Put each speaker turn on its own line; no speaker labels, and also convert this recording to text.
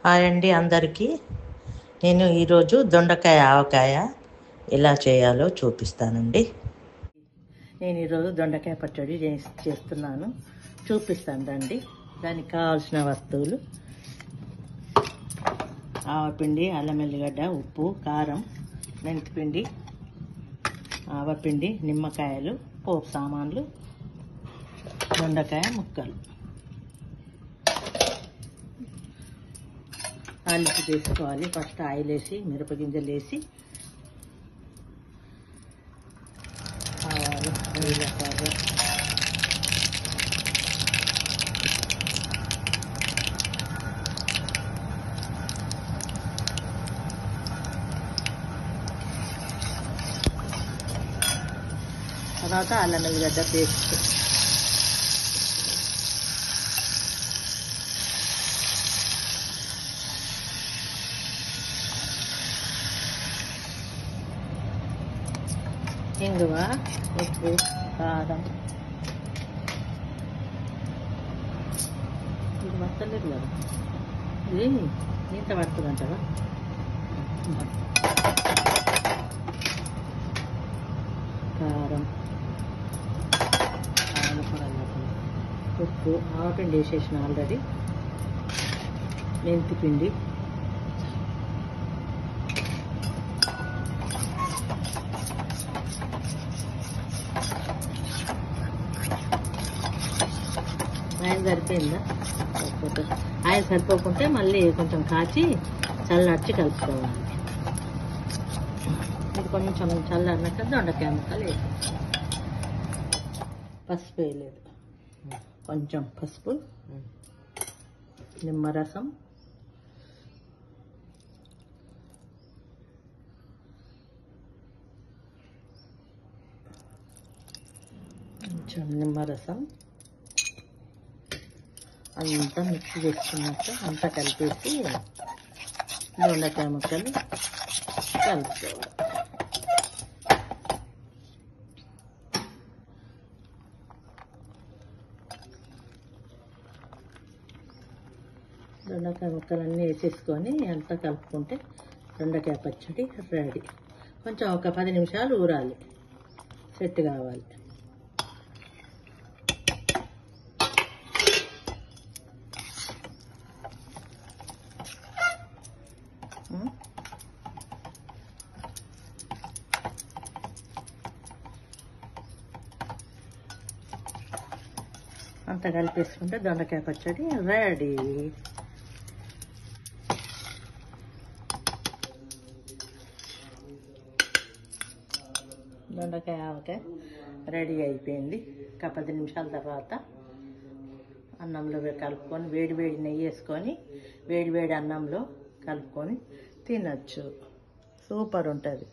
Hi అండి అందరికీ. నేను ఈరోజు దొండకాయ ఆవకాయ ఎలా చేయాలో చూపిస్తానండి. నేను ఈరోజు దొండకాయ పచ్చడి చేస్తున్నాను, చూపిస్తాను రండి. దానికి కావాల్సిన వస్తువులు: ఆవపిండి, అల్లం ఎల్లిగడ్డ, ఉప్పు, కారం, మెంతిపిండి, ఆవపిండి, నిమ్మకాయలు, పోపు సామాన్లు, దొండకాయ ముక్కలు. ఆయిల్ వేసుకోవాలి. ఫస్ట్ ఆయిల్ వేసి మిరపగింజలు వేసి ఆవాలు, జీలకర్ర, తర్వాత అల్లం ఎల్లిగడ్డ పేస్ట్, ఇంగువ, ఉప్పు, కారం. ఇది వస్తలేదు కదా, ఇది ఇంత పడుతుందంటావా? కారం, ఉప్పు, ఆవపిండి వేసేసిన ఆల్రెడీ, మెంతిపిండి, ఆయిల్ సరిపోయిందా? సరిపోతే ఆయిల్ సరిపోకుంటే మళ్ళీ కొంచెం కాచి చల్లర్చి కలుపుకోవాలి. ఇది కొంచెం చల్లరినాక దొండకాయ ముక్కలు వేసి, పసుపు వేయలేదు, కొంచెం పసుపు, నిమ్మరసం, కొంచెం నిమ్మరసం అంతా మిక్స్ చేసుకున్నాక అంతా కలిపేసి దొండకాయ ముక్కలు కలుపుకోవాలి. దొండకాయ ముక్కలన్నీ వేసేసుకొని అంతా కలుపుకుంటే దొండకాయ పచ్చడి రెడీ. కొంచెం ఒక 10 నిమిషాలు ఊరాలి, సెట్ కావాలి. అంతా కలిపేసుకుంటే దొండకాయ పచ్చడి రెడీ. దొండకాయ ఆవకాయ రెడీ అయిపోయింది. ఒక 10 నిమిషాల తర్వాత అన్నంలో కలుపుకొని వేడి వేడి నెయ్యి వేసుకొని వేడి వేడి అన్నంలో కలుపుకొని తినచ్చు. సూపర్ ఉంటుంది.